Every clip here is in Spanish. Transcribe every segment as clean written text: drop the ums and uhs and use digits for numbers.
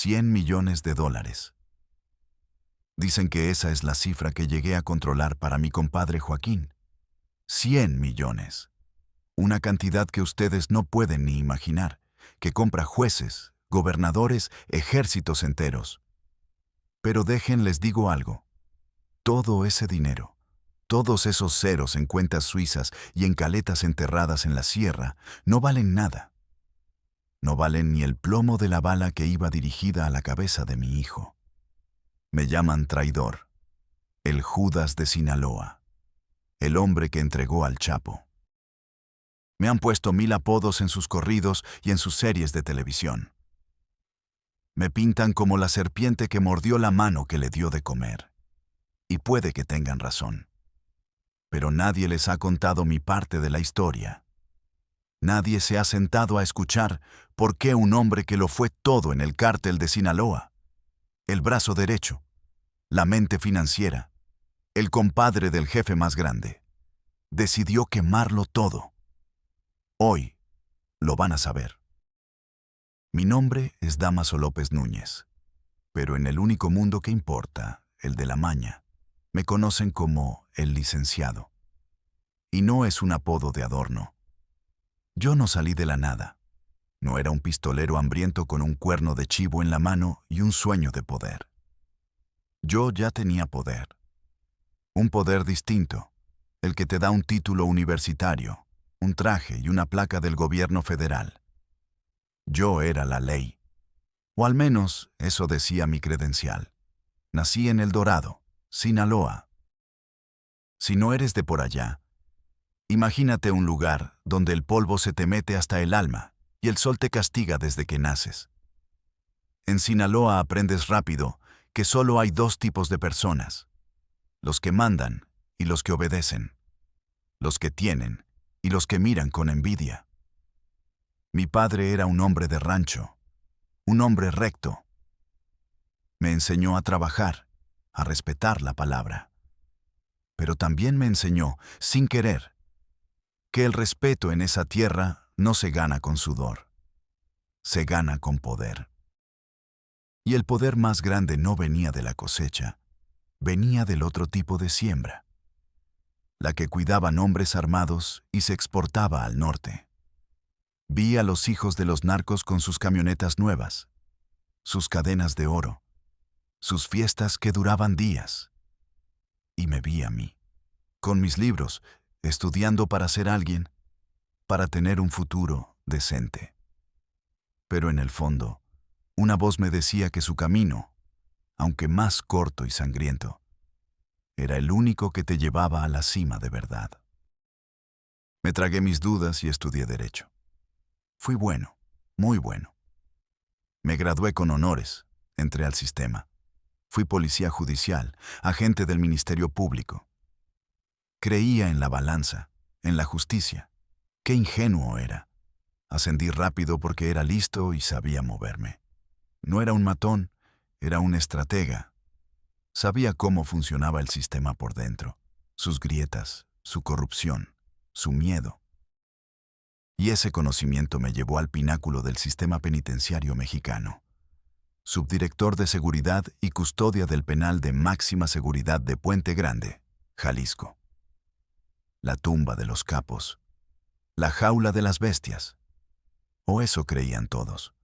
$100 millones. Dicen que esa es la cifra que llegué a controlar para mi compadre Joaquín. 100 millones. Una cantidad que ustedes no pueden ni imaginar, que compra jueces, gobernadores, ejércitos enteros. Pero les digo algo. Todo ese dinero, todos esos ceros en cuentas suizas y en caletas enterradas en la sierra, no valen nada. No valen ni el plomo de la bala que iba dirigida a la cabeza de mi hijo. Me llaman traidor, el Judas de Sinaloa, el hombre que entregó al Chapo. Me han puesto 1000 apodos en sus corridos y en sus series de televisión. Me pintan como la serpiente que mordió la mano que le dio de comer. Y puede que tengan razón. Pero nadie les ha contado mi parte de la historia. Nadie se ha sentado a escuchar por qué un hombre que lo fue todo en el cártel de Sinaloa, el brazo derecho, la mente financiera, el compadre del jefe más grande, decidió quemarlo todo. Hoy lo van a saber. Mi nombre es Dámaso López Núñez, pero en el único mundo que importa, el de la maña, me conocen como el licenciado. Y no es un apodo de adorno. Yo no salí de la nada. No era un pistolero hambriento con un cuerno de chivo en la mano y un sueño de poder. Yo ya tenía poder. Un poder distinto, el que te da un título universitario, un traje y una placa del gobierno federal. Yo era la ley. O al menos eso decía mi credencial. Nací en El Dorado, Sinaloa. Si no eres de por allá, imagínate un lugar donde el polvo se te mete hasta el alma y el sol te castiga desde que naces. En Sinaloa aprendes rápido que solo hay 2 tipos de personas: los que mandan y los que obedecen, los que tienen y los que miran con envidia. Mi padre era un hombre de rancho, un hombre recto. Me enseñó a trabajar, a respetar la palabra. Pero también me enseñó, sin querer, que el respeto en esa tierra no se gana con sudor, se gana con poder. Y el poder más grande no venía de la cosecha, venía del otro tipo de siembra, la que cuidaban hombres armados y se exportaba al norte. Vi a los hijos de los narcos con sus camionetas nuevas, sus cadenas de oro, sus fiestas que duraban días. Y me vi a mí, con mis libros, estudiando para ser alguien, para tener un futuro decente. Pero en el fondo, una voz me decía que su camino, aunque más corto y sangriento, era el único que te llevaba a la cima de verdad. Me tragué mis dudas y estudié Derecho. Fui bueno, muy bueno. Me gradué con honores, entré al sistema. Fui policía judicial, agente del Ministerio Público. Creía en la balanza, en la justicia. Qué ingenuo era. Ascendí rápido porque era listo y sabía moverme. No era un matón, era un estratega. Sabía cómo funcionaba el sistema por dentro, sus grietas, su corrupción, su miedo. Y ese conocimiento me llevó al pináculo del sistema penitenciario mexicano. Subdirector de Seguridad y Custodia del Penal de Máxima Seguridad de Puente Grande, Jalisco. La tumba de los capos. La jaula de las bestias. O eso creían todos.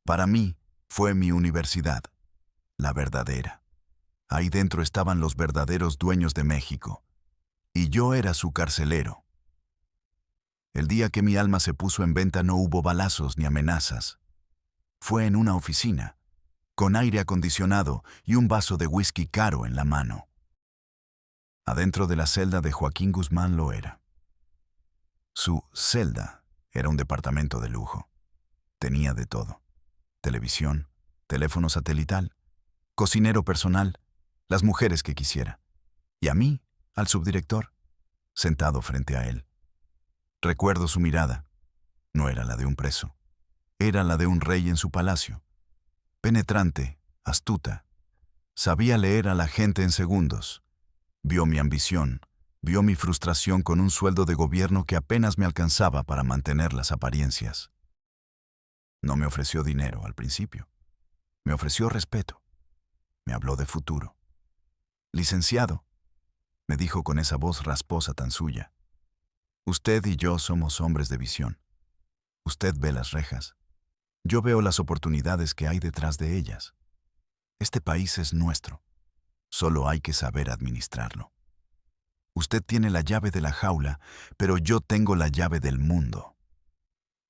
Para mí, fue mi universidad. La verdadera. Ahí dentro estaban los verdaderos dueños de México. Y yo era su carcelero. El día que mi alma se puso en venta no hubo balazos ni amenazas. Fue en una oficina, con aire acondicionado y un vaso de whisky caro en la mano. Adentro de la celda de Joaquín Guzmán lo era. Su celda era un departamento de lujo. Tenía de todo: televisión, teléfono satelital, cocinero personal, las mujeres que quisiera. Y a mí, al subdirector, sentado frente a él. Recuerdo su mirada. No era la de un preso. Era la de un rey en su palacio. Penetrante, astuta. Sabía leer a la gente en segundos. Vio mi ambición, vio mi frustración con un sueldo de gobierno que apenas me alcanzaba para mantener las apariencias. No me ofreció dinero al principio. Me ofreció respeto. Me habló de futuro. Licenciado, me dijo con esa voz rasposa tan suya. Usted y yo somos hombres de visión. Usted ve las rejas. Yo veo las oportunidades que hay detrás de ellas. Este país es nuestro. Solo hay que saber administrarlo. Usted tiene la llave de la jaula, pero yo tengo la llave del mundo.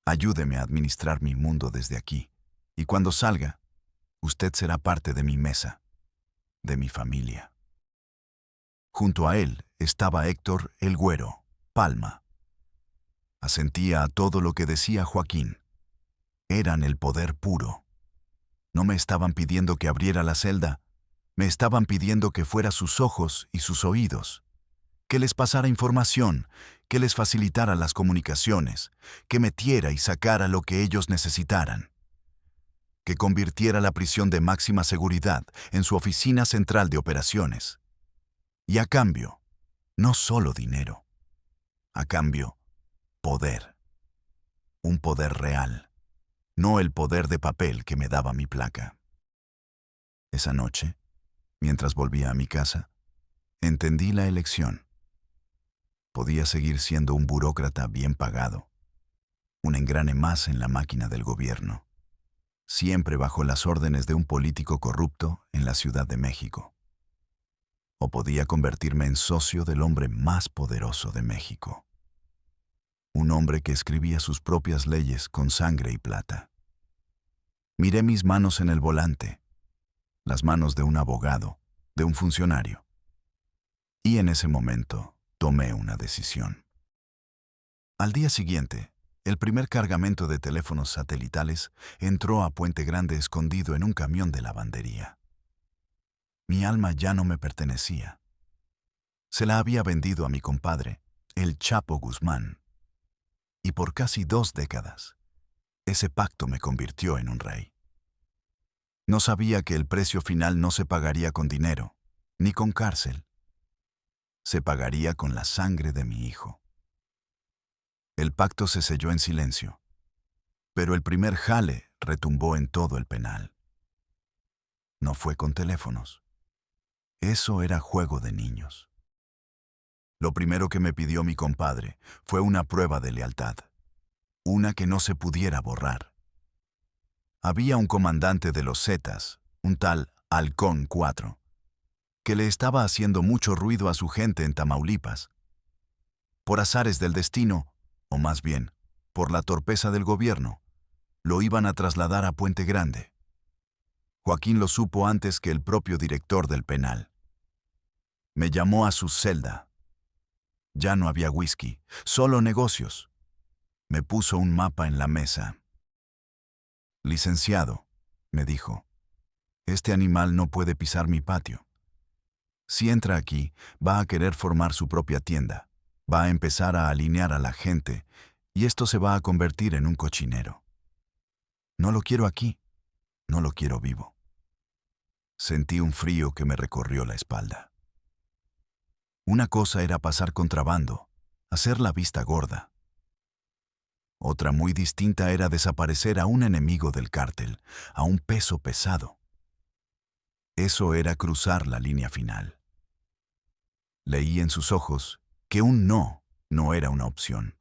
Ayúdeme a administrar mi mundo desde aquí, y cuando salga, usted será parte de mi mesa, de mi familia. Junto a él estaba Héctor el Güero, Palma. Asentía a todo lo que decía Joaquín. Eran el poder puro. No me estaban pidiendo que abriera la celda, me estaban pidiendo que fuera sus ojos y sus oídos, que les pasara información, que les facilitara las comunicaciones, que metiera y sacara lo que ellos necesitaran, que convirtiera la prisión de máxima seguridad en su oficina central de operaciones. Y a cambio, no solo dinero, a cambio, poder. Un poder real, no el poder de papel que me daba mi placa. Esa noche, mientras volvía a mi casa, entendí la elección. Podía seguir siendo un burócrata bien pagado, un engrane más en la máquina del gobierno, siempre bajo las órdenes de un político corrupto en la Ciudad de México. O podía convertirme en socio del hombre más poderoso de México. Un hombre que escribía sus propias leyes con sangre y plata. Miré mis manos en el volante, las manos de un abogado, de un funcionario. Y en ese momento tomé una decisión. Al día siguiente, el primer cargamento de teléfonos satelitales entró a Puente Grande escondido en un camión de lavandería. Mi alma ya no me pertenecía. Se la había vendido a mi compadre, el Chapo Guzmán. Y por casi 2 décadas, ese pacto me convirtió en un rey. No sabía que el precio final no se pagaría con dinero, ni con cárcel. Se pagaría con la sangre de mi hijo. El pacto se selló en silencio, pero el primer jale retumbó en todo el penal. No fue con teléfonos. Eso era juego de niños. Lo primero que me pidió mi compadre fue una prueba de lealtad, una que no se pudiera borrar. Había un comandante de los Zetas, un tal Halcón 4, que le estaba haciendo mucho ruido a su gente en Tamaulipas. Por azares del destino, o más bien, por la torpeza del gobierno, lo iban a trasladar a Puente Grande. Joaquín lo supo antes que el propio director del penal. Me llamó a su celda. Ya no había whisky, solo negocios. Me puso un mapa en la mesa. Licenciado, me dijo, este animal no puede pisar mi patio. Si entra aquí, va a querer formar su propia tienda, va a empezar a alinear a la gente, y esto se va a convertir en un cochinero. No lo quiero aquí, no lo quiero vivo. Sentí un frío que me recorrió la espalda. Una cosa era pasar contrabando, hacer la vista gorda. Otra muy distinta era desaparecer a un enemigo del cártel, a un peso pesado. Eso era cruzar la línea final. Leí en sus ojos que un no era una opción.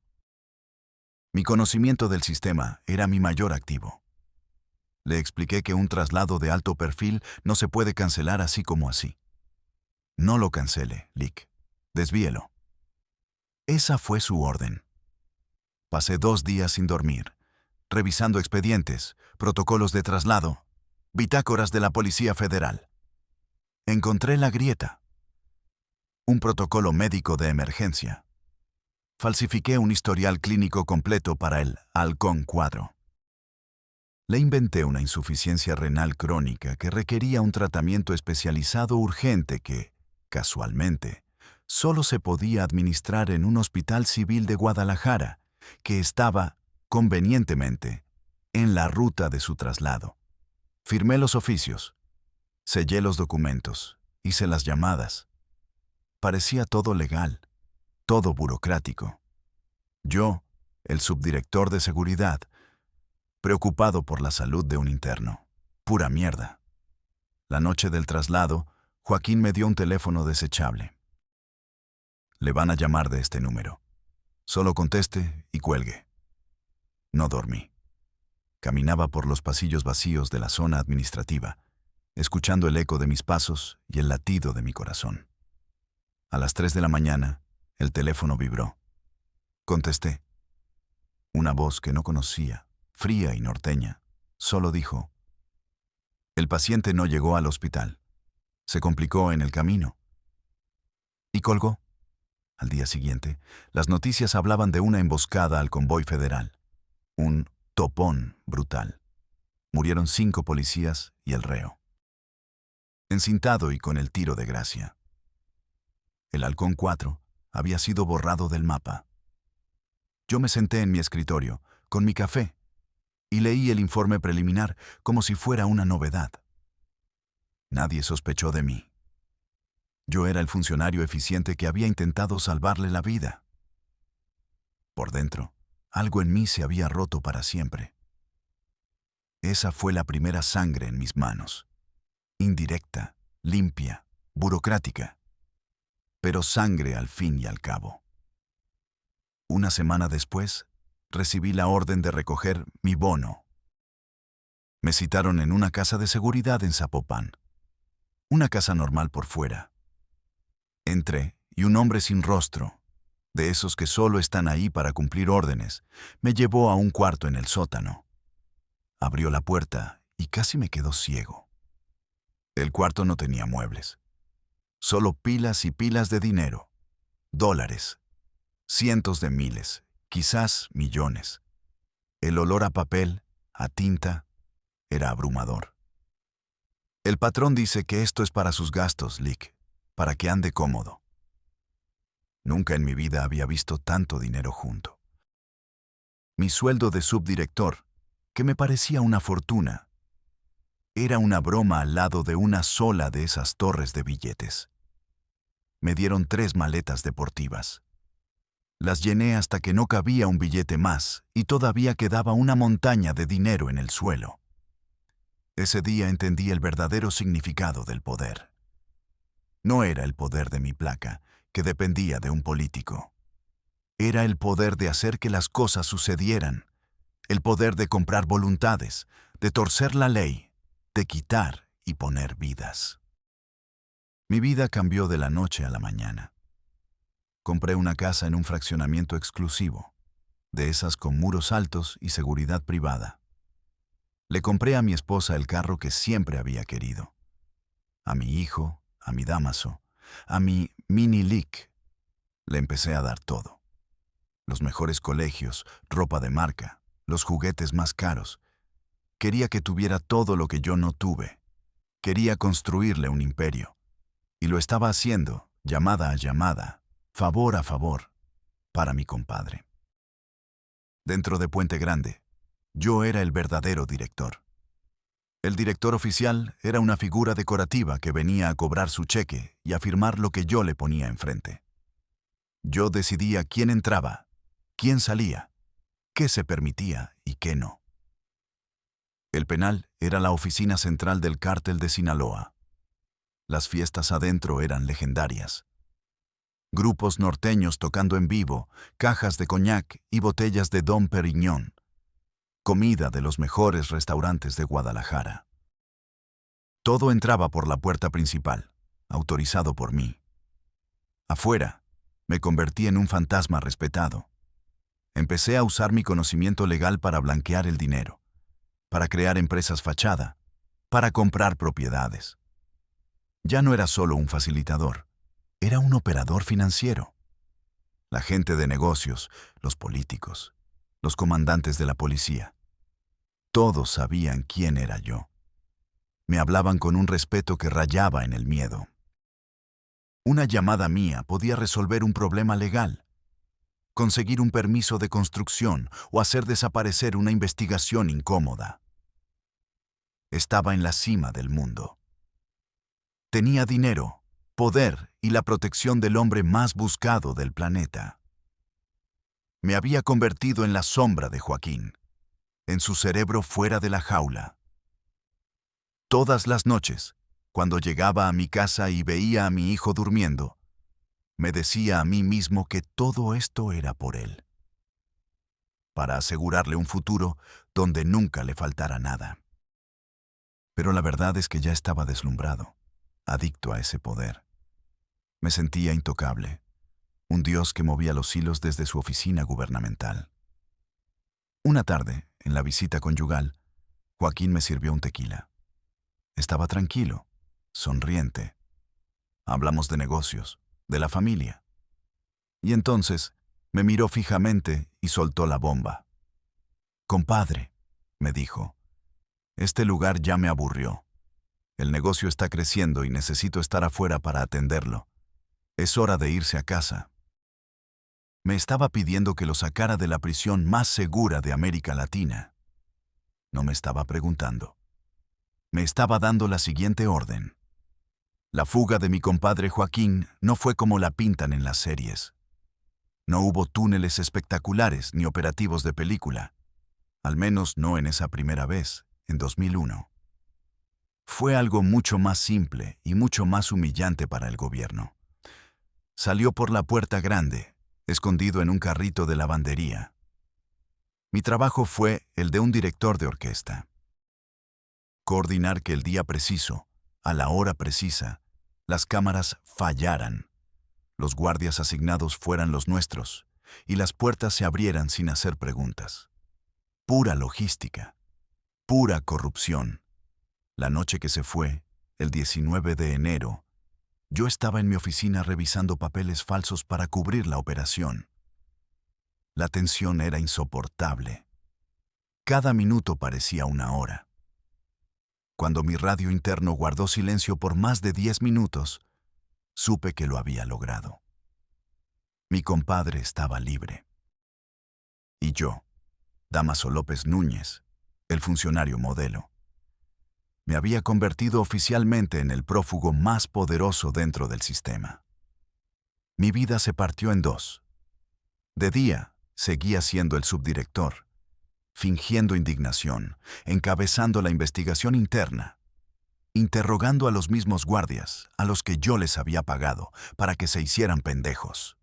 Mi conocimiento del sistema era mi mayor activo. Le expliqué que un traslado de alto perfil no se puede cancelar así como así. No lo cancele, Lick. Desvíelo. Esa fue su orden. Pasé 2 días sin dormir, revisando expedientes, protocolos de traslado, bitácoras de la Policía Federal. Encontré la grieta. Un protocolo médico de emergencia. Falsifiqué un historial clínico completo para el Halcón 4. Le inventé una insuficiencia renal crónica que requería un tratamiento especializado urgente que, casualmente, solo se podía administrar en un hospital civil de Guadalajara, que estaba, convenientemente, en la ruta de su traslado. Firmé los oficios, sellé los documentos, hice las llamadas. Parecía todo legal, todo burocrático. Yo, el subdirector de seguridad, preocupado por la salud de un interno. Pura mierda. La noche del traslado, Joaquín me dio un teléfono desechable. Le van a llamar de este número. Solo conteste y cuelgue. No dormí. Caminaba por los pasillos vacíos de la zona administrativa, escuchando el eco de mis pasos y el latido de mi corazón. A las 3 de la mañana, el teléfono vibró. Contesté. Una voz que no conocía, fría y norteña, solo dijo: el paciente no llegó al hospital. Se complicó en el camino. Y colgó. Al día siguiente, las noticias hablaban de una emboscada al convoy federal. Un topón brutal. Murieron 5 policías y el reo. Encintado y con el tiro de gracia. El Halcón 4 había sido borrado del mapa. Yo me senté en mi escritorio, con mi café, y leí el informe preliminar como si fuera una novedad. Nadie sospechó de mí. Yo era el funcionario eficiente que había intentado salvarle la vida. Por dentro, algo en mí se había roto para siempre. Esa fue la primera sangre en mis manos. Indirecta, limpia, burocrática, pero sangre al fin y al cabo. Una semana después, recibí la orden de recoger mi bono. Me citaron en una casa de seguridad en Zapopan. Una casa normal por fuera. Entré y un hombre sin rostro, de esos que solo están ahí para cumplir órdenes, me llevó a un cuarto en el sótano. Abrió la puerta y casi me quedó ciego. El cuarto no tenía muebles. Solo pilas y pilas de dinero. Dólares. Cientos de miles, quizás millones. El olor a papel, a tinta, era abrumador. El patrón dice que esto es para sus gastos, Lick, para que ande cómodo. Nunca en mi vida había visto tanto dinero junto. Mi sueldo de subdirector, que me parecía una fortuna, era una broma al lado de una sola de esas torres de billetes. Me dieron 3 maletas deportivas. Las llené hasta que no cabía un billete más y todavía quedaba una montaña de dinero en el suelo. Ese día entendí el verdadero significado del poder. No era el poder de mi placa, que dependía de un político. Era el poder de hacer que las cosas sucedieran, el poder de comprar voluntades, de torcer la ley, de quitar y poner vidas. Mi vida cambió de la noche a la mañana. Compré una casa en un fraccionamiento exclusivo, de esas con muros altos y seguridad privada. Le compré a mi esposa el carro que siempre había querido. A mi hijo, a mi Damaso, a mi Mini Lick, le empecé a dar todo. Los mejores colegios, ropa de marca, los juguetes más caros. Quería que tuviera todo lo que yo no tuve. Quería construirle un imperio. Y lo estaba haciendo, llamada a llamada, favor a favor, para mi compadre. Dentro de Puente Grande, yo era el verdadero director. El director oficial era una figura decorativa que venía a cobrar su cheque y a firmar lo que yo le ponía enfrente. Yo decidía quién entraba, quién salía, qué se permitía y qué no. El penal era la oficina central del cártel de Sinaloa. Las fiestas adentro eran legendarias. Grupos norteños tocando en vivo, cajas de coñac y botellas de Dom Perignon. Comida de los mejores restaurantes de Guadalajara. Todo entraba por la puerta principal, autorizado por mí. Afuera, me convertí en un fantasma respetado. Empecé a usar mi conocimiento legal para blanquear el dinero, para crear empresas fachada, para comprar propiedades. Ya no era solo un facilitador, era un operador financiero. La gente de negocios, los políticos, los comandantes de la policía. Todos sabían quién era yo. Me hablaban con un respeto que rayaba en el miedo. Una llamada mía podía resolver un problema legal, conseguir un permiso de construcción o hacer desaparecer una investigación incómoda. Estaba en la cima del mundo. Tenía dinero, poder y la protección del hombre más buscado del planeta. Me había convertido en la sombra de Joaquín, en su cerebro fuera de la jaula. Todas las noches, cuando llegaba a mi casa y veía a mi hijo durmiendo, me decía a mí mismo que todo esto era por él, para asegurarle un futuro donde nunca le faltara nada. Pero la verdad es que ya estaba deslumbrado, adicto a ese poder. Me sentía intocable, un dios que movía los hilos desde su oficina gubernamental. Una tarde, en la visita conyugal, Joaquín me sirvió un tequila. Estaba tranquilo, sonriente. Hablamos de negocios, de la familia. Y entonces me miró fijamente y soltó la bomba. «Compadre», me dijo, «este lugar ya me aburrió. El negocio está creciendo y necesito estar afuera para atenderlo. Es hora de irse a casa». Me estaba pidiendo que lo sacara de la prisión más segura de América Latina. No me estaba preguntando. Me estaba dando la siguiente orden. La fuga de mi compadre Joaquín no fue como la pintan en las series. No hubo túneles espectaculares ni operativos de película. Al menos no en esa primera vez, en 2001. Fue algo mucho más simple y mucho más humillante para el gobierno. Salió por la puerta grande, escondido en un carrito de lavandería. Mi trabajo fue el de un director de orquesta. Coordinar que el día preciso, a la hora precisa, las cámaras fallaran, los guardias asignados fueran los nuestros y las puertas se abrieran sin hacer preguntas. Pura logística, pura corrupción. La noche que se fue, el 19 de enero, yo estaba en mi oficina revisando papeles falsos para cubrir la operación. La tensión era insoportable. Cada minuto parecía una hora. Cuando mi radio interno guardó silencio por más de 10 minutos, supe que lo había logrado. Mi compadre estaba libre. Y yo, Dámaso López Núñez, el funcionario modelo, me había convertido oficialmente en el prófugo más poderoso dentro del sistema. Mi vida se partió en dos. De día, seguía siendo el subdirector, fingiendo indignación, encabezando la investigación interna, interrogando a los mismos guardias a los que yo les había pagado para que se hicieran pendejos.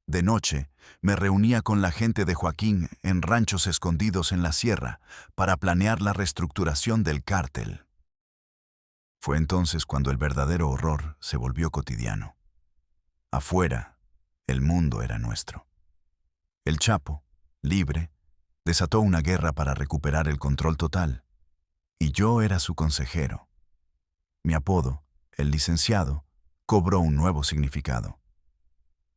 De noche, me reunía con la gente de Joaquín en ranchos escondidos en la sierra para planear la reestructuración del cártel. Fue entonces cuando el verdadero horror se volvió cotidiano. Afuera, el mundo era nuestro. El Chapo, libre, desató una guerra para recuperar el control total, y yo era su consejero. Mi apodo, el licenciado, cobró un nuevo significado.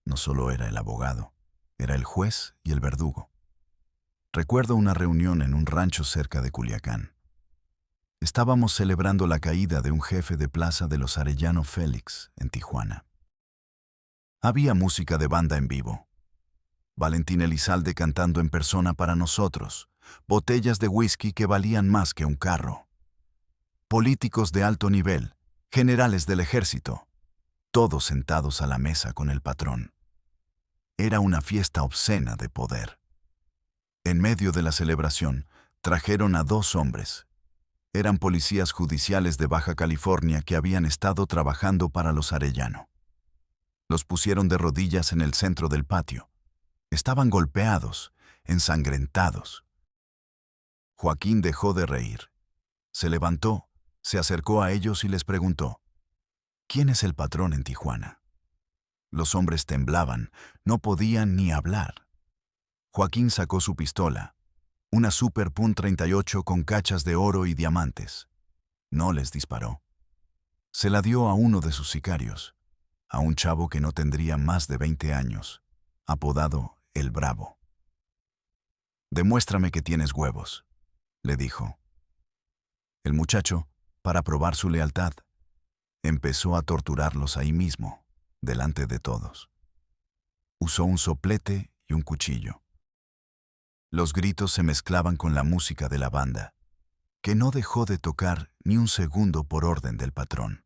No solo era el abogado, era el juez y el verdugo. Recuerdo una reunión en un rancho cerca de Culiacán. Estábamos celebrando la caída de un jefe de plaza de los Arellano Félix, en Tijuana. Había música de banda en vivo. Valentín Elizalde cantando en persona para nosotros, botellas de whisky que valían más que un carro. Políticos de alto nivel, generales del ejército, todos sentados a la mesa con el patrón. Era una fiesta obscena de poder. En medio de la celebración, trajeron a 2 hombres. Eran policías judiciales de Baja California que habían estado trabajando para los Arellano. Los pusieron de rodillas en el centro del patio. Estaban golpeados, ensangrentados. Joaquín dejó de reír. Se levantó, se acercó a ellos y les preguntó: ¿quién es el patrón en Tijuana? Los hombres temblaban, no podían ni hablar. Joaquín sacó su pistola, una Super Punt 38 con cachas de oro y diamantes. No les disparó. Se la dio a uno de sus sicarios, a un chavo que no tendría más de 20 años, apodado El Bravo. «Demuéstrame que tienes huevos», le dijo. El muchacho, para probar su lealtad, empezó a torturarlos ahí mismo, delante de todos. Usó un soplete y un cuchillo. Los gritos se mezclaban con la música de la banda, que no dejó de tocar ni un segundo por orden del patrón.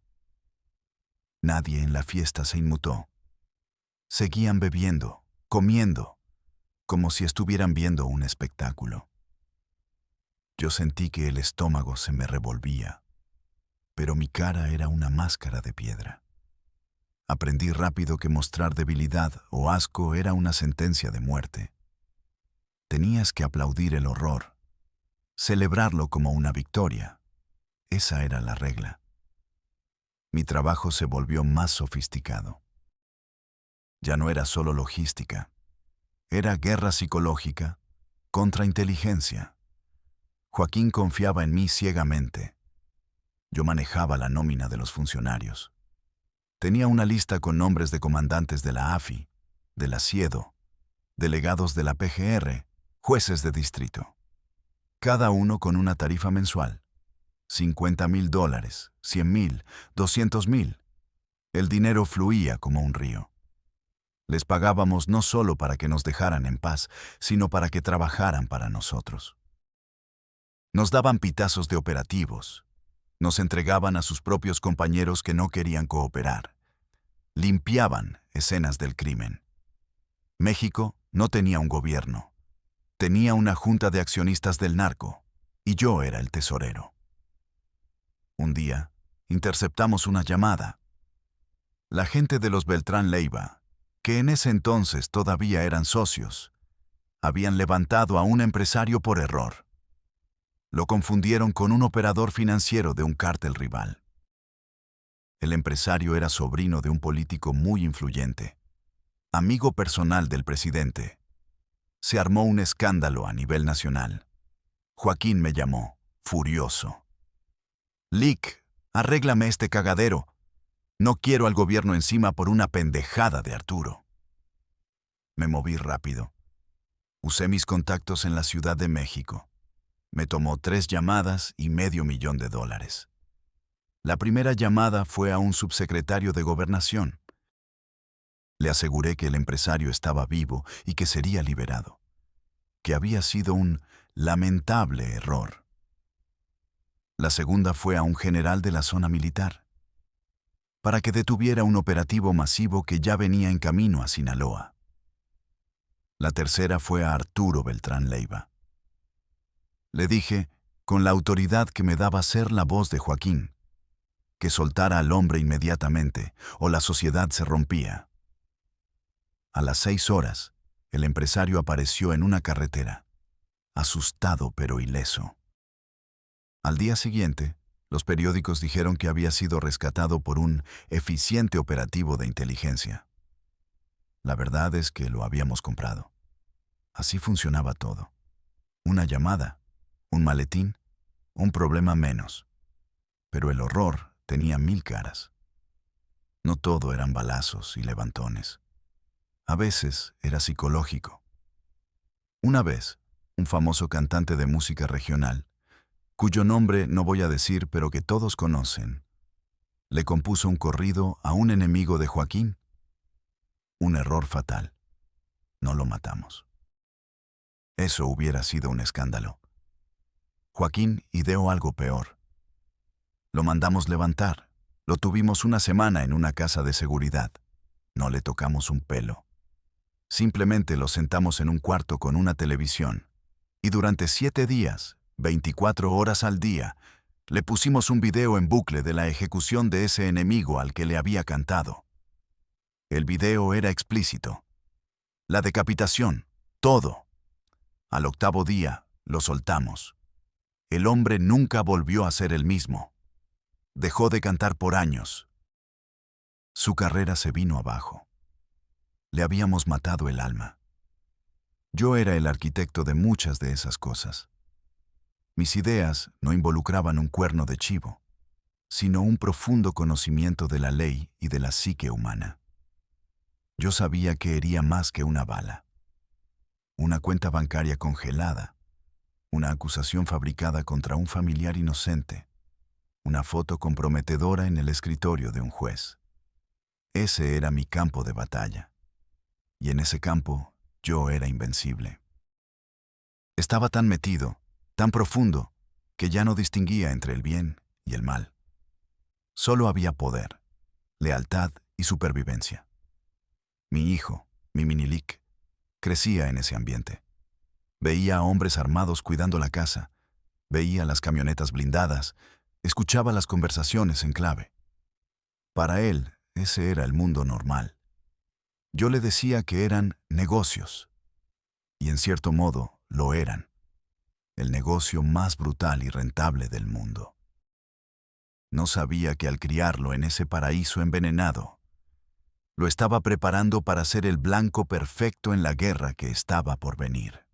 Nadie en la fiesta se inmutó. Seguían bebiendo, comiendo, como si estuvieran viendo un espectáculo. Yo sentí que el estómago se me revolvía. pero mi cara era una máscara de piedra. Aprendí rápido que mostrar debilidad o asco era una sentencia de muerte. Tenías que aplaudir el horror, celebrarlo como una victoria. Esa era la regla. Mi trabajo se volvió más sofisticado. Ya no era solo logística, era guerra psicológica, contrainteligencia. Joaquín confiaba en mí ciegamente. Yo manejaba la nómina de los funcionarios. Tenía una lista con nombres de comandantes de la AFI, de la SIEDO, delegados de la PGR, jueces de distrito. Cada uno con una tarifa mensual. $50,000, 100,000, 200,000. El dinero fluía como un río. Les pagábamos no solo para que nos dejaran en paz, sino para que trabajaran para nosotros. Nos daban pitazos de operativos. Nos entregaban a sus propios compañeros que no querían cooperar. Limpiaban escenas del crimen. México no tenía un gobierno. Tenía una junta de accionistas del narco, y yo era el tesorero. Un día, interceptamos una llamada. La gente de los Beltrán Leiva, que en ese entonces todavía eran socios, habían levantado a un empresario por error. Lo confundieron con un operador financiero de un cártel rival. El empresario era sobrino de un político muy influyente, amigo personal del presidente. Se armó un escándalo a nivel nacional. Joaquín me llamó, furioso. Lick, arréglame este cagadero. No quiero al gobierno encima por una pendejada de Arturo. Me moví rápido. Usé mis contactos en la Ciudad de México. Me tomó 3 llamadas y $500,000. La primera llamada fue a un subsecretario de Gobernación. Le aseguré que el empresario estaba vivo y que sería liberado, que había sido un lamentable error. La segunda fue a un general de la zona militar, para que detuviera un operativo masivo que ya venía en camino a Sinaloa. La tercera fue a Arturo Beltrán Leiva. Le dije, con la autoridad que me daba ser la voz de Joaquín, que soltara al hombre inmediatamente, o la sociedad se rompía. A las 6 horas, el empresario apareció en una carretera, asustado pero ileso. Al día siguiente, los periódicos dijeron que había sido rescatado por un eficiente operativo de inteligencia. La verdad es que lo habíamos comprado. Así funcionaba todo. Una llamada, un maletín, un problema menos. Pero el horror tenía 1000 caras. No todo eran balazos y levantones. A veces era psicológico. Una vez, un famoso cantante de música regional, cuyo nombre no voy a decir pero que todos conocen, le compuso un corrido a un enemigo de Joaquín. Un error fatal. No lo matamos. Eso hubiera sido un escándalo. Joaquín ideó algo peor. Lo mandamos levantar. Lo tuvimos una semana en una casa de seguridad. No le tocamos un pelo. Simplemente lo sentamos en un cuarto con una televisión. Y durante 7 días, 24 horas al día, le pusimos un video en bucle de la ejecución de ese enemigo al que le había cantado. El video era explícito. La decapitación, todo. Al 8º día, lo soltamos. El hombre nunca volvió a ser el mismo. Dejó de cantar por años. Su carrera se vino abajo. Le habíamos matado el alma. Yo era el arquitecto de muchas de esas cosas. Mis ideas no involucraban un cuerno de chivo, sino un profundo conocimiento de la ley y de la psique humana. Yo sabía que hería más que una bala. Una cuenta bancaria congelada, una acusación fabricada contra un familiar inocente, una foto comprometedora en el escritorio de un juez. Ese era mi campo de batalla. Y en ese campo yo era invencible. Estaba tan metido, tan profundo, que ya no distinguía entre el bien y el mal. Solo había poder, lealtad y supervivencia. Mi hijo, mi Minilic, crecía en ese ambiente. Veía a hombres armados cuidando la casa, veía las camionetas blindadas, Escuchaba las conversaciones en clave. Para él, ese era el mundo normal. Yo le decía que eran negocios, y en cierto modo lo eran, el negocio más brutal y rentable del mundo. No sabía que al criarlo en ese paraíso envenenado, lo estaba preparando para ser el blanco perfecto en la guerra que estaba por venir.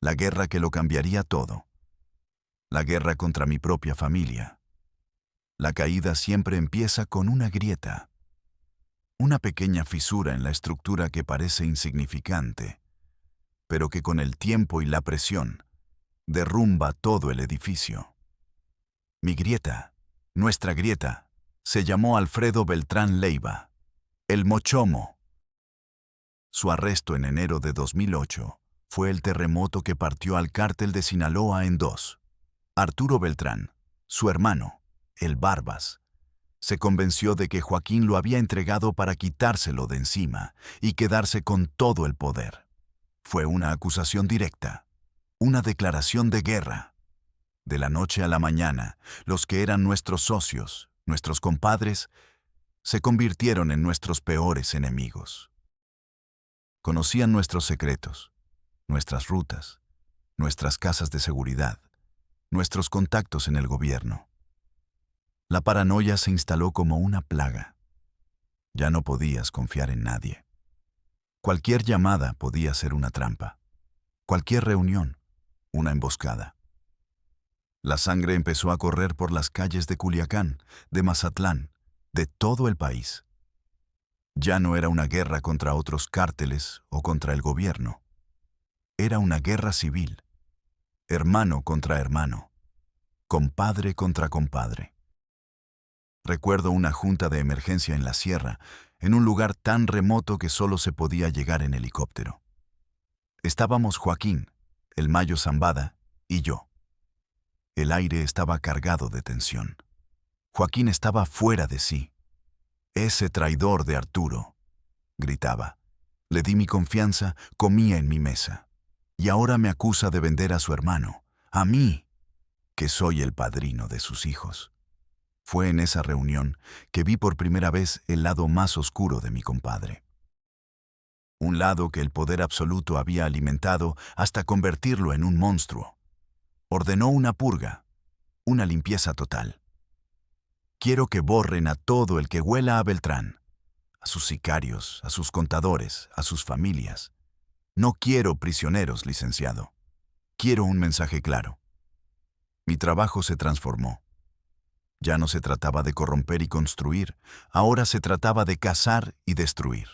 La guerra que lo cambiaría todo. La guerra contra mi propia familia. La caída siempre empieza con una grieta, una pequeña fisura en la estructura que parece insignificante, pero que con el tiempo y la presión derrumba todo el edificio. Mi grieta, nuestra grieta, se llamó Alfredo Beltrán Leiva, el Mochomo. Su arresto en enero de 2008 fue el terremoto que partió al cártel de Sinaloa en dos. Arturo Beltrán, su hermano, el Barbas, se convenció de que Joaquín lo había entregado para quitárselo de encima y quedarse con todo el poder. Fue una acusación directa, una declaración de guerra. De la noche a la mañana, los que eran nuestros socios, nuestros compadres, se convirtieron en nuestros peores enemigos. Conocían nuestros secretos, nuestras rutas, nuestras casas de seguridad, nuestros contactos en el gobierno. La paranoia se instaló como una plaga. Ya no podías confiar en nadie. Cualquier llamada podía ser una trampa. Cualquier reunión, una emboscada. La sangre empezó a correr por las calles de Culiacán, de Mazatlán, de todo el país. Ya no era una guerra contra otros cárteles o contra el gobierno. Era una guerra civil. Hermano contra hermano. Compadre contra compadre. Recuerdo una junta de emergencia en la sierra, en un lugar tan remoto que solo se podía llegar en helicóptero. Estábamos Joaquín, el Mayo Zambada y yo. El aire estaba cargado de tensión. Joaquín estaba fuera de sí. «Ese traidor de Arturo», gritaba. Le di mi confianza, comía en mi mesa. Y ahora me acusa de vender a su hermano, a mí, que soy el padrino de sus hijos. Fue en esa reunión que vi por primera vez el lado más oscuro de mi compadre. Un lado que el poder absoluto había alimentado hasta convertirlo en un monstruo. Ordenó una purga, una limpieza total. Quiero que borren a todo el que huela a Beltrán, a sus sicarios, a sus contadores, a sus familias. No quiero prisioneros, licenciado. Quiero un mensaje claro. Mi trabajo se transformó. Ya no se trataba de corromper y construir, ahora se trataba de cazar y destruir.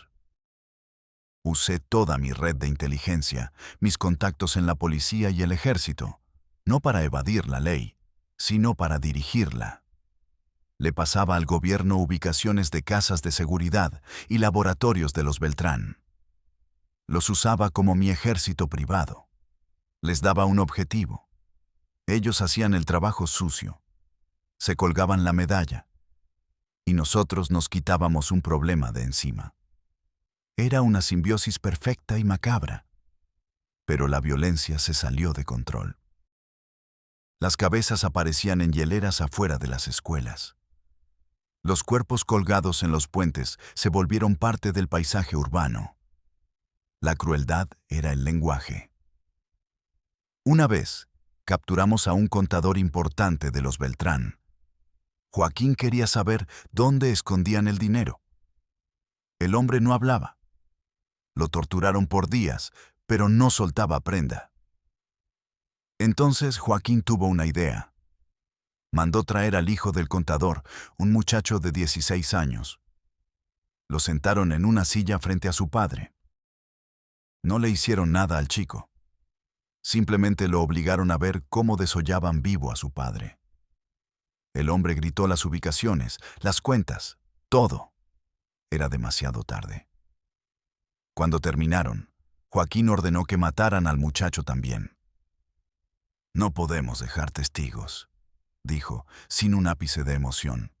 Usé toda mi red de inteligencia, mis contactos en la policía y el ejército, no para evadir la ley, sino para dirigirla. Le pasaba al gobierno ubicaciones de casas de seguridad y laboratorios de los Beltrán. Los usaba como mi ejército privado. Les daba un objetivo. Ellos hacían el trabajo sucio. Se colgaban la medalla. Y nosotros nos quitábamos un problema de encima. Era una simbiosis perfecta y macabra. Pero la violencia se salió de control. Las cabezas aparecían en hieleras afuera de las escuelas. Los cuerpos colgados en los puentes se volvieron parte del paisaje urbano. La crueldad era el lenguaje. Una vez, capturamos a un contador importante de los Beltrán. Joaquín quería saber dónde escondían el dinero. El hombre no hablaba. Lo torturaron por días, pero no soltaba prenda. Entonces Joaquín tuvo una idea. Mandó traer al hijo del contador, un muchacho de 16 años. Lo sentaron en una silla frente a su padre. No le hicieron nada al chico. Simplemente lo obligaron a ver cómo desollaban vivo a su padre. El hombre gritó las ubicaciones, las cuentas, todo. Era demasiado tarde. Cuando terminaron, Joaquín ordenó que mataran al muchacho también. «No podemos dejar testigos», dijo, sin un ápice de emoción.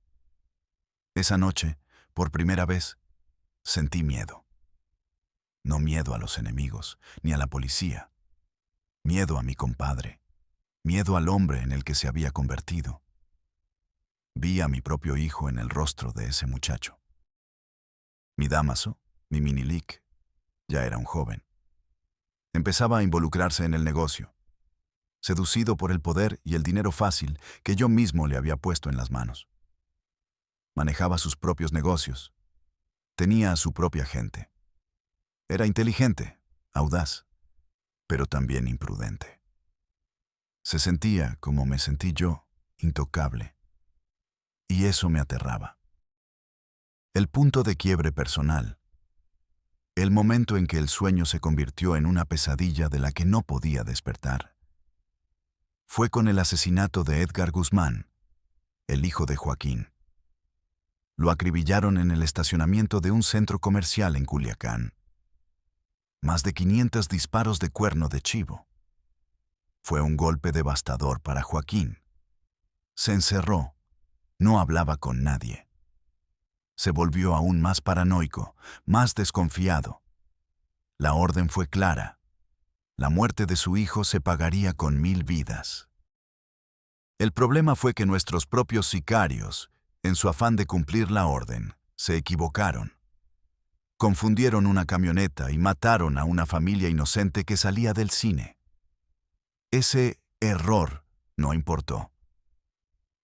Esa noche, por primera vez, sentí miedo. No miedo a los enemigos, ni a la policía. Miedo a mi compadre. Miedo al hombre en el que se había convertido. Vi a mi propio hijo en el rostro de ese muchacho. Mi Dámaso, mi Minilic, ya era un joven. Empezaba a involucrarse en el negocio, seducido por el poder y el dinero fácil que yo mismo le había puesto en las manos. Manejaba sus propios negocios. Tenía a su propia gente. Era inteligente, audaz, pero también imprudente. Se sentía, como me sentí yo, intocable. Y eso me aterraba. El punto de quiebre personal. El momento en que el sueño se convirtió en una pesadilla de la que no podía despertar. Fue con el asesinato de Edgar Guzmán, el hijo de Joaquín. Lo acribillaron en el estacionamiento de un centro comercial en Culiacán. Más de 500 disparos de cuerno de chivo. Fue un golpe devastador para Joaquín. Se encerró, no hablaba con nadie. Se volvió aún más paranoico, más desconfiado. La orden fue clara. La muerte de su hijo se pagaría con 1000 vidas. El problema fue que nuestros propios sicarios, en su afán de cumplir la orden, se equivocaron. Confundieron una camioneta y mataron a una familia inocente que salía del cine. Ese error no importó.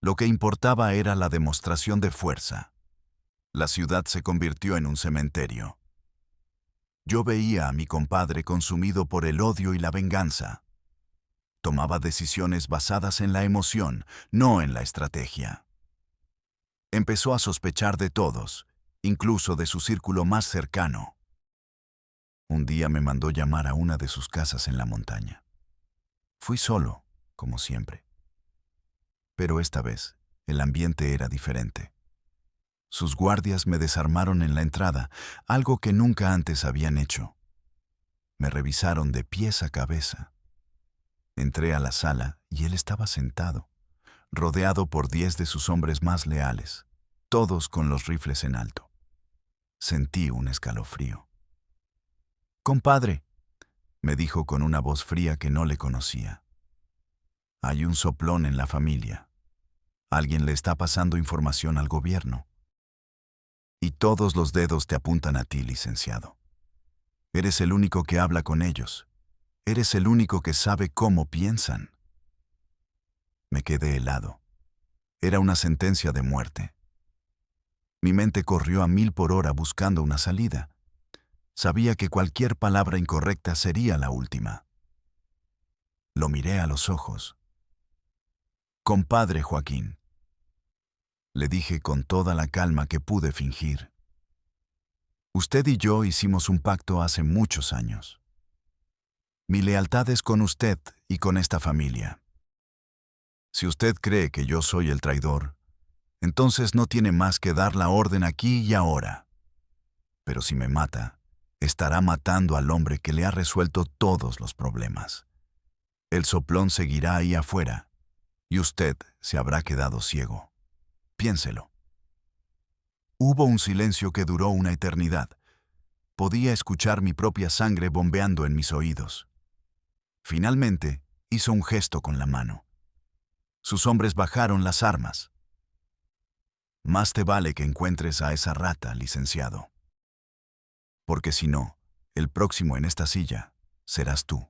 Lo que importaba era la demostración de fuerza. La ciudad se convirtió en un cementerio. Yo veía a mi compadre consumido por el odio y la venganza. Tomaba decisiones basadas en la emoción, no en la estrategia. Empezó a sospechar de todos, incluso de su círculo más cercano. Un día me mandó llamar a una de sus casas en la montaña. Fui solo, como siempre. Pero esta vez, el ambiente era diferente. Sus guardias me desarmaron en la entrada, algo que nunca antes habían hecho. Me revisaron de pies a cabeza. Entré a la sala y él estaba sentado, rodeado por 10 de sus hombres más leales, todos con los rifles en alto. Sentí un escalofrío. «Compadre», me dijo con una voz fría que no le conocía. «Hay un soplón en la familia. Alguien le está pasando información al gobierno. Y todos los dedos te apuntan a ti, licenciado. Eres el único que habla con ellos. Eres el único que sabe cómo piensan». Me quedé helado. Era una sentencia de muerte. Mi mente corrió a 1000 por hora buscando una salida. Sabía que cualquier palabra incorrecta sería la última. Lo miré a los ojos. «Compadre Joaquín», le dije con toda la calma que pude fingir. «Usted y yo hicimos un pacto hace muchos años. Mi lealtad es con usted y con esta familia. Si usted cree que yo soy el traidor, entonces no tiene más que dar la orden aquí y ahora. Pero si me mata, estará matando al hombre que le ha resuelto todos los problemas. El soplón seguirá ahí afuera, y usted se habrá quedado ciego. Piénselo». Hubo un silencio que duró una eternidad. Podía escuchar mi propia sangre bombeando en mis oídos. Finalmente, hizo un gesto con la mano. Sus hombres bajaron las armas. «Más te vale que encuentres a esa rata, licenciado. Porque si no, el próximo en esta silla serás tú».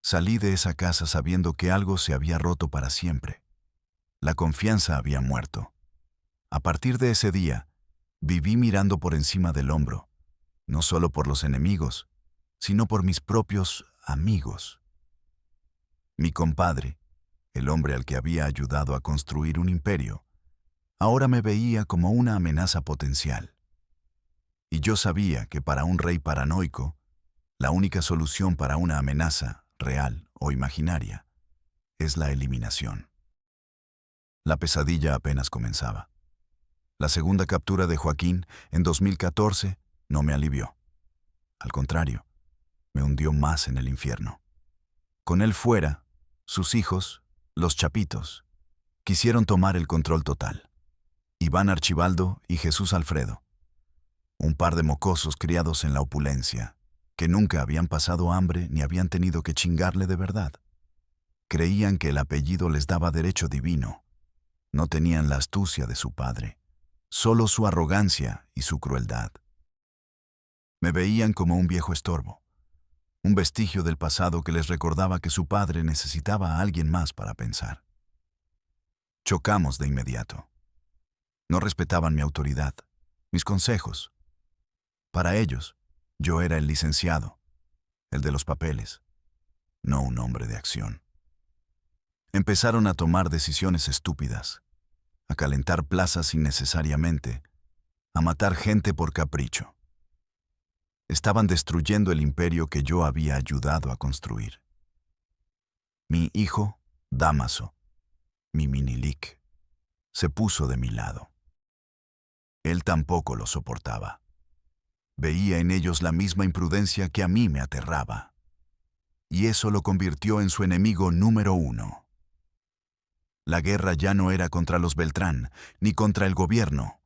Salí de esa casa sabiendo que algo se había roto para siempre. La confianza había muerto. A partir de ese día, viví mirando por encima del hombro, no solo por los enemigos, sino por mis propios amigos. Mi compadre, el hombre al que había ayudado a construir un imperio, ahora me veía como una amenaza potencial. Y yo sabía que para un rey paranoico, la única solución para una amenaza, real o imaginaria, es la eliminación. La pesadilla apenas comenzaba. La segunda captura de Joaquín, en 2014, no me alivió. Al contrario, me hundió más en el infierno. Con él fuera, sus hijos, los Chapitos, quisieron tomar el control total. Iván Archibaldo y Jesús Alfredo. Un par de mocosos criados en la opulencia, que nunca habían pasado hambre ni habían tenido que chingarle de verdad. Creían que el apellido les daba derecho divino. No tenían la astucia de su padre, solo su arrogancia y su crueldad. Me veían como un viejo estorbo, un vestigio del pasado que les recordaba que su padre necesitaba a alguien más para pensar. Chocamos de inmediato. No respetaban mi autoridad, mis consejos. Para ellos, yo era el licenciado, el de los papeles, no un hombre de acción. Empezaron a tomar decisiones estúpidas, a calentar plazas innecesariamente, a matar gente por capricho. Estaban destruyendo el imperio que yo había ayudado a construir. Mi hijo, Dámaso, mi Minilik, se puso de mi lado. Él tampoco lo soportaba. Veía en ellos la misma imprudencia que a mí me aterraba. Y eso lo convirtió en su enemigo número 1. La guerra ya no era contra los Beltrán, ni contra el gobierno.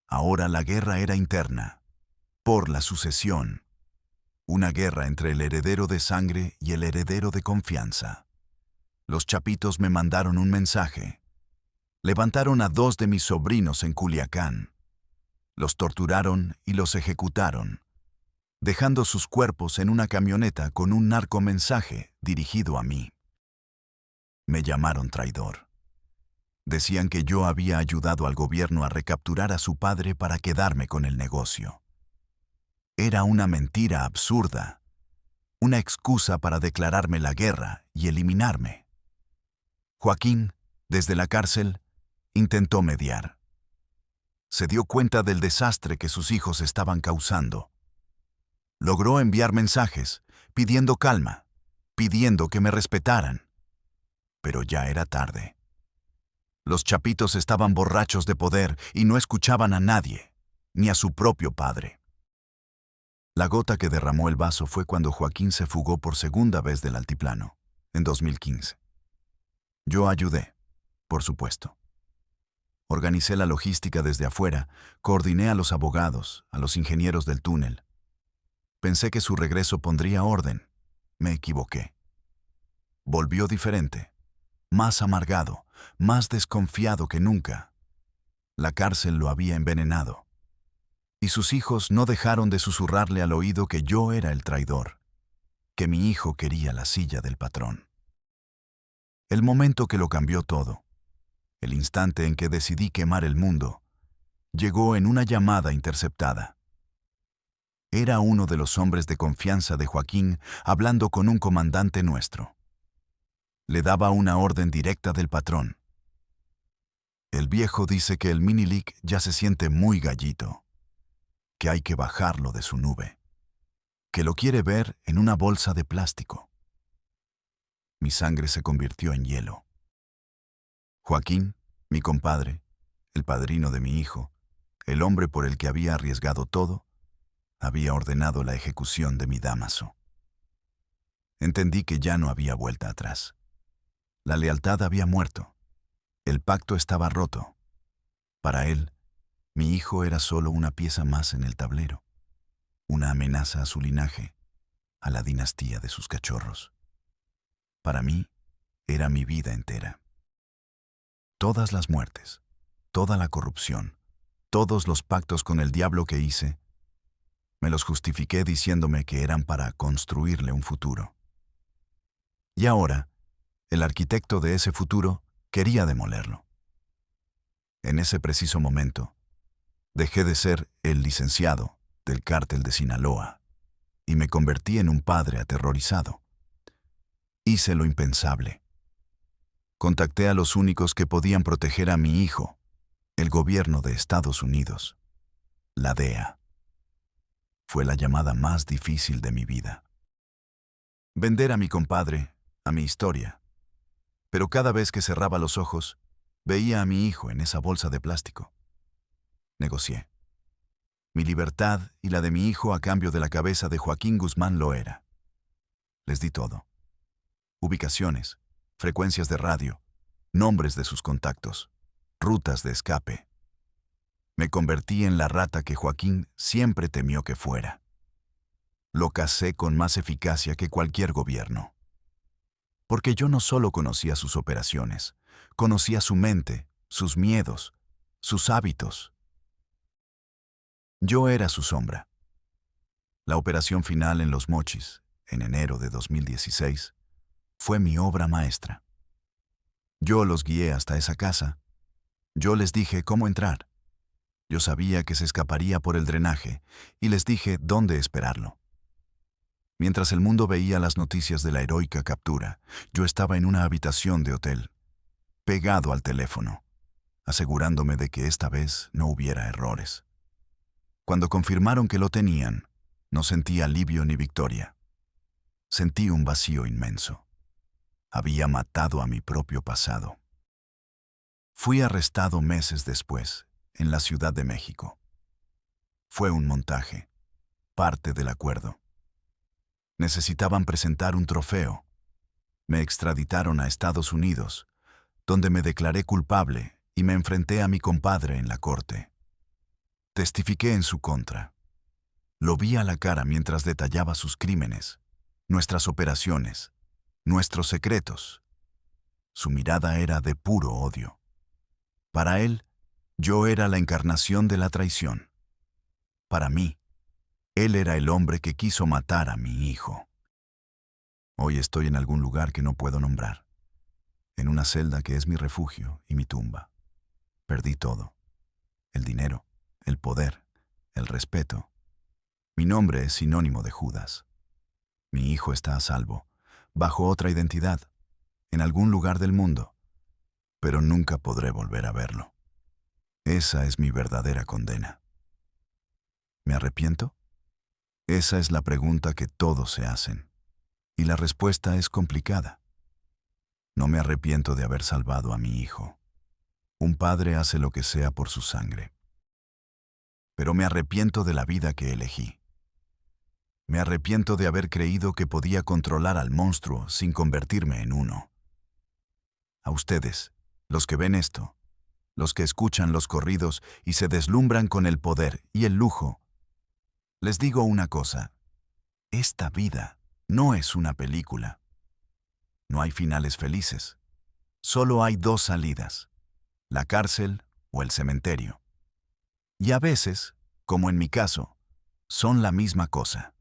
Ahora la guerra era interna, por la sucesión. Una guerra entre el heredero de sangre y el heredero de confianza. Los chapitos me mandaron un mensaje. Levantaron a 2 de mis sobrinos en Culiacán. Los torturaron y los ejecutaron, dejando sus cuerpos en una camioneta con un narcomensaje dirigido a mí. Me llamaron traidor. Decían que yo había ayudado al gobierno a recapturar a su padre para quedarme con el negocio. Era una mentira absurda, una excusa para declararme la guerra y eliminarme. Joaquín, desde la cárcel, intentó mediar. Se dio cuenta del desastre que sus hijos estaban causando. Logró enviar mensajes, pidiendo calma, pidiendo que me respetaran. Pero ya era tarde. Los chapitos estaban borrachos de poder y no escuchaban a nadie, ni a su propio padre. La gota que derramó el vaso fue cuando Joaquín se fugó por segunda vez del altiplano, en 2015. Yo ayudé, por supuesto. Organicé la logística desde afuera, coordiné a los abogados, a los ingenieros del túnel. Pensé que su regreso pondría orden. Me equivoqué. Volvió diferente, más amargado, más desconfiado que nunca. La cárcel lo había envenenado. Y sus hijos no dejaron de susurrarle al oído que yo era el traidor, que mi hijo quería la silla del patrón. El momento que lo cambió todo, el instante en que decidí quemar el mundo, llegó en una llamada interceptada. Era uno de los hombres de confianza de Joaquín hablando con un comandante nuestro. Le daba una orden directa del patrón. El viejo dice que el Minilik ya se siente muy gallito, que hay que bajarlo de su nube, que lo quiere ver en una bolsa de plástico. Mi sangre se convirtió en hielo. Joaquín, mi compadre, el padrino de mi hijo, el hombre por el que había arriesgado todo, había ordenado la ejecución de mi Dámaso. Entendí que ya no había vuelta atrás. La lealtad había muerto. El pacto estaba roto. Para él, mi hijo era solo una pieza más en el tablero, una amenaza a su linaje, a la dinastía de sus cachorros. Para mí, era mi vida entera. Todas las muertes, toda la corrupción, todos los pactos con el diablo que hice, me los justifiqué diciéndome que eran para construirle un futuro. Y ahora, el arquitecto de ese futuro quería demolerlo. En ese preciso momento, dejé de ser el licenciado del cártel de Sinaloa y me convertí en un padre aterrorizado. Hice lo impensable. Contacté a los únicos que podían proteger a mi hijo, el gobierno de Estados Unidos, la DEA. Fue la llamada más difícil de mi vida. Vender a mi compadre, a mi historia. Pero cada vez que cerraba los ojos, veía a mi hijo en esa bolsa de plástico. Negocié. Mi libertad y la de mi hijo a cambio de la cabeza de Joaquín Guzmán Loera. Les di todo. Ubicaciones, frecuencias de radio, nombres de sus contactos, rutas de escape. Me convertí en la rata que Joaquín siempre temió que fuera. Lo cacé con más eficacia que cualquier gobierno. Porque yo no solo conocía sus operaciones, conocía su mente, sus miedos, sus hábitos. Yo era su sombra. La operación final en Los Mochis, en enero de 2016, fue mi obra maestra. Yo los guié hasta esa casa. Yo les dije cómo entrar. Yo sabía que se escaparía por el drenaje y les dije dónde esperarlo. Mientras el mundo veía las noticias de la heroica captura, yo estaba en una habitación de hotel, pegado al teléfono, asegurándome de que esta vez no hubiera errores. Cuando confirmaron que lo tenían, no sentí alivio ni victoria. Sentí un vacío inmenso. Había matado a mi propio pasado. Fui arrestado meses después, en la Ciudad de México. Fue un montaje, parte del acuerdo. Necesitaban presentar un trofeo. Me extraditaron a Estados Unidos, donde me declaré culpable y me enfrenté a mi compadre en la corte. Testifiqué en su contra. Lo vi a la cara mientras detallaba sus crímenes, nuestras operaciones, nuestros secretos. Su mirada era de puro odio. Para él, yo era la encarnación de la traición. Para mí, él era el hombre que quiso matar a mi hijo. Hoy estoy en algún lugar que no puedo nombrar, en una celda que es mi refugio y mi tumba. Perdí todo: el dinero, el poder, el respeto. Mi nombre es sinónimo de Judas. Mi hijo está a salvo, bajo otra identidad, en algún lugar del mundo, pero nunca podré volver a verlo. Esa es mi verdadera condena. ¿Me arrepiento? Esa es la pregunta que todos se hacen, y la respuesta es complicada. No me arrepiento de haber salvado a mi hijo. Un padre hace lo que sea por su sangre. Pero me arrepiento de la vida que elegí. Me arrepiento de haber creído que podía controlar al monstruo sin convertirme en uno. A ustedes, los que ven esto, los que escuchan los corridos y se deslumbran con el poder y el lujo, les digo una cosa: esta vida no es una película. No hay finales felices. Solo hay dos salidas: la cárcel o el cementerio. Y a veces, como en mi caso, son la misma cosa.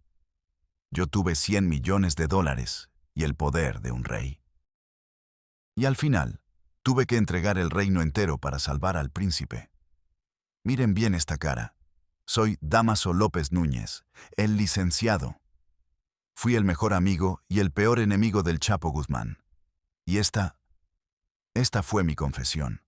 Yo tuve $100 millones y el poder de un rey. Y al final, tuve que entregar el reino entero para salvar al príncipe. Miren bien esta cara. Soy Dámaso López Núñez, el licenciado. Fui el mejor amigo y el peor enemigo del Chapo Guzmán. Y esta fue mi confesión.